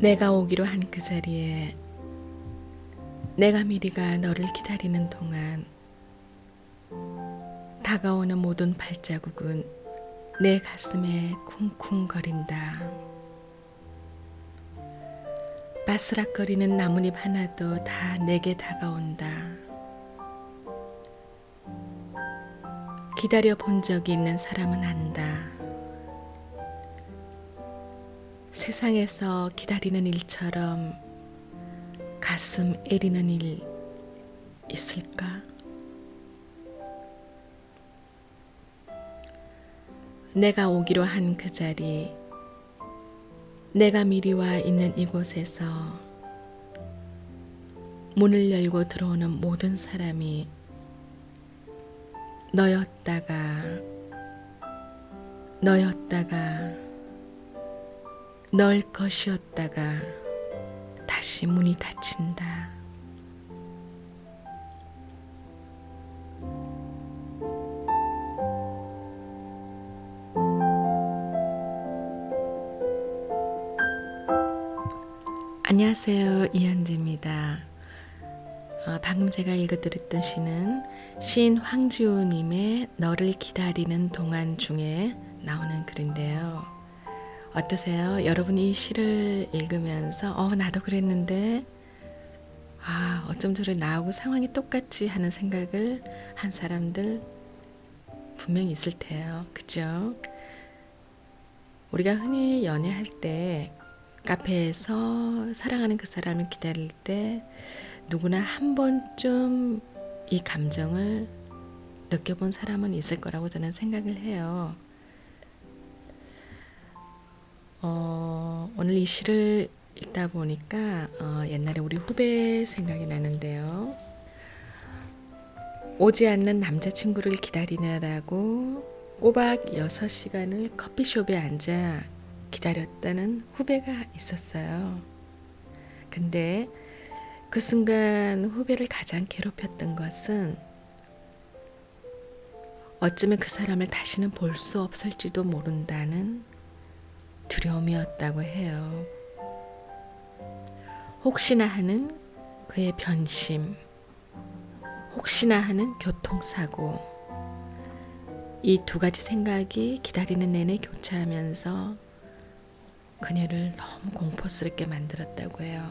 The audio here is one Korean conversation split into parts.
내가 오기로 한 그 자리에 내가 미리가 너를 기다리는 동안 다가오는 모든 발자국은 내 가슴에 쿵쿵거린다. 바스락거리는 나뭇잎 하나도 다 내게 다가온다. 기다려 본 적이 있는 사람은 안다. 세상에서 기다리는 일처럼 가슴 애리는 일 있을까? 내가 오기로 한 그 자리, 내가 미리 와 있는 이곳에서 문을 열고 들어오는 모든 사람이 너였다가 널 것이었다가 다시 문이 닫힌다. 안녕하세요, 이현지입니다. 방금 제가 읽어드렸던 시는 시인 황지우님의 너를 기다리는 동안 중에 나오는 글인데요. 어떠세요? 여러분이 이 시를 읽으면서 나도 그랬는데 어쩜 저래 나하고 상황이 똑같지 하는 생각을 한 사람들 분명히 있을 테요. 그죠? 우리가 흔히 연애할 때 카페에서 사랑하는 그 사람을 기다릴 때 누구나 한 번쯤 이 감정을 느껴본 사람은 있을 거라고 저는 생각을 해요. 오늘 이 시를 읽다 보니까 옛날에 우리 후배 생각이 나는데요. 오지 않는 남자친구를 기다리느라고 꼬박 6시간을 커피숍에 앉아 기다렸다는 후배가 있었어요. 근데 그 순간 후배를 가장 괴롭혔던 것은 어쩌면 그 사람을 다시는 볼 수 없을지도 모른다는 두려움이었다고 해요. 혹시나 하는 그의 변심, 혹시나 하는 교통사고, 이 두 가지 생각이 기다리는 내내 교차하면서 그녀를 너무 공포스럽게 만들었다고 해요.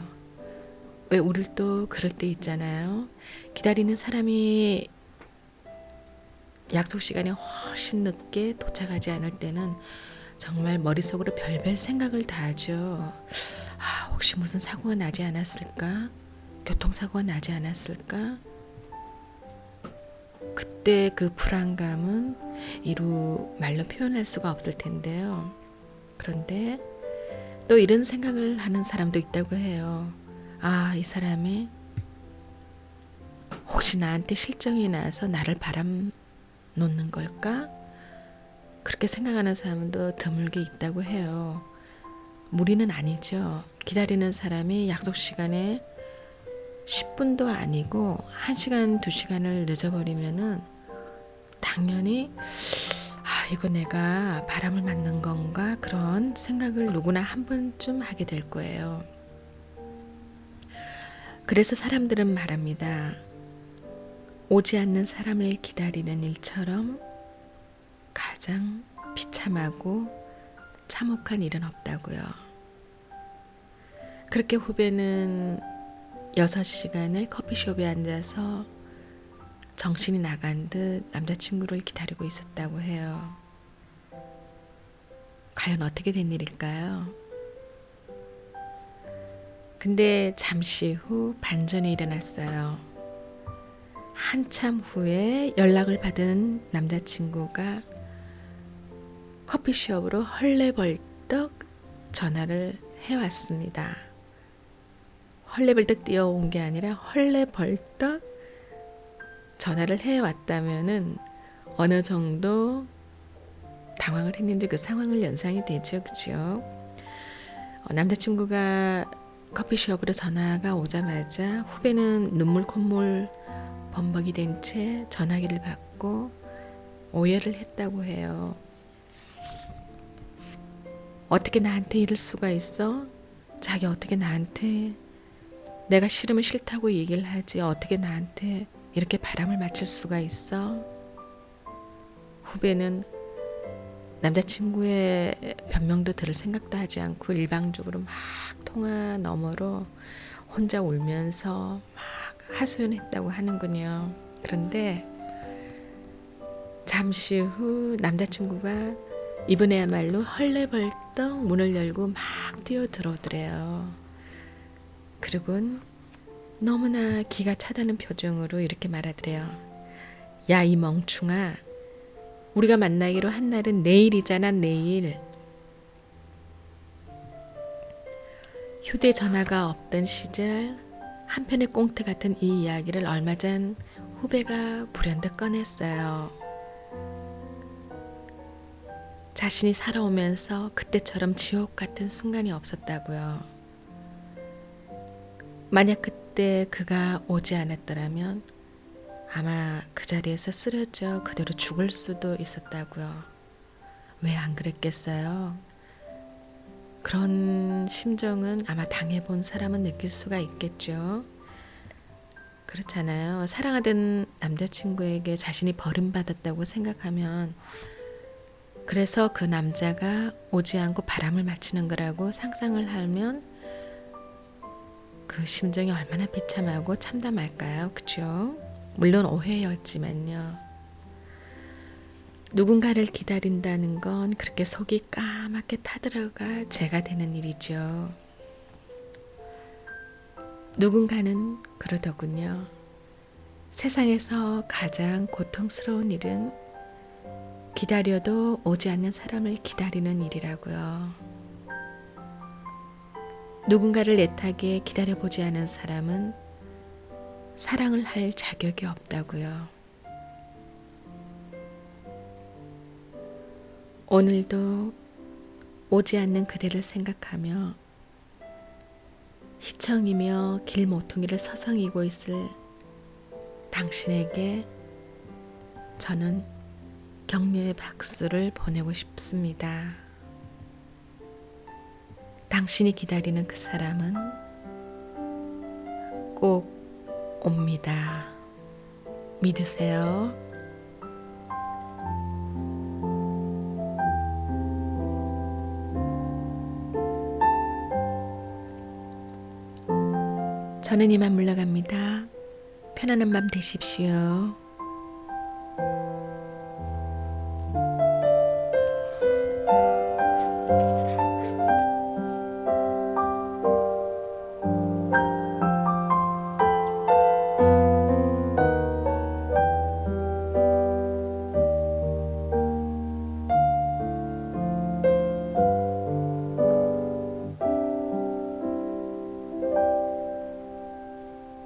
왜 우리도 그럴 때 있잖아요. 기다리는 사람이 약속 시간에 훨씬 늦게 도착하지 않을 때는 정말 머릿속으로 별별 생각을 다 하죠. 혹시 무슨 사고가 나지 않았을까? 교통사고가 나지 않았을까? 그때 그 불안감은 이루 말로 표현할 수가 없을 텐데요. 그런데 또 이런 생각을 하는 사람도 있다고 해요. 이 사람이 혹시 나한테 실정이 나서 나를 바람 놓는 걸까? 그렇게 생각하는 사람도 드물게 있다고 해요. 무리는 아니죠. 기다리는 사람이 약속 시간에 10분도 아니고 1시간, 2시간을 늦어버리면은 당연히 이거 내가 바람을 맞는 건가? 그런 생각을 누구나 한 번쯤 하게 될 거예요. 그래서 사람들은 말합니다. 오지 않는 사람을 기다리는 일처럼 가장 비참하고 참혹한 일은 없다고요. 그렇게 후배는 6시간을 커피숍에 앉아서 정신이 나간 듯 남자친구를 기다리고 있었다고 해요. 과연 어떻게 된 일일까요? 근데 잠시 후 반전이 일어났어요. 한참 후에 연락을 받은 남자친구가 커피숍으로 헐레벌떡 전화를 해왔습니다. 헐레벌떡 뛰어온 게 아니라 헐레벌떡 전화를 해왔다면은 어느 정도 당황을 했는지 그 상황을 연상이 되죠. 그죠? 남자친구가 커피숍으로 전화가 오자마자 후배는 눈물 콧물 범벅이 된 채 전화기를 받고 오해를 했다고 해요. 어떻게 나한테 이럴 수가 있어? 자기 어떻게 나한테 내가 싫으면 싫다고 얘기를 하지 어떻게 나한테 이렇게 바람을 맞힐 수가 있어? 후배는 남자친구의 변명도 들을 생각도 하지 않고 일방적으로 막 통화 너머로 혼자 울면서 막 하소연했다고 하는군요. 그런데 잠시 후 남자친구가 이번에야말로 헐레벌떡 문을 열고 막 뛰어 들어오더래요. 그리고는 너무나 기가 차다는 표정으로 이렇게 말하더래요. 야, 이 멍충아, 우리가 만나기로 한 날은 내일이잖아, 내일. 휴대전화가 없던 시절 한편의 꽁트 같은 이 이야기를 얼마 전 후배가 불현듯 꺼냈어요. 자신이 살아오면서 그때처럼 지옥 같은 순간이 없었다고요. 만약 그때 그가 오지 않았더라면 아마 그 자리에서 쓰러져 그대로 죽을 수도 있었다고요. 왜 안 그랬겠어요? 그런 심정은 아마 당해본 사람은 느낄 수가 있겠죠. 그렇잖아요. 사랑하던 남자친구에게 자신이 버림받았다고 생각하면 그래서 그 남자가 오지 않고 바람을 맞히는 거라고 상상을 하면 그 심정이 얼마나 비참하고 참담할까요? 그죠? 물론 오해였지만요. 누군가를 기다린다는 건 그렇게 속이 까맣게 타들어가 죄가 되는 일이죠. 누군가는 그러더군요. 세상에서 가장 고통스러운 일은 기다려도 오지 않는 사람을 기다리는 일이라고요. 누군가를 애타게 기다려보지 않은 사람은 사랑을 할 자격이 없다고요. 오늘도 오지 않는 그대를 생각하며 희청이며 길 모퉁이를 서성이고 있을 당신에게 저는 격려의 박수를 보내고 싶습니다. 당신이 기다리는 그 사람은 꼭 옵니다. 믿으세요. 저는 이만 물러갑니다. 편안한 밤 되십시오.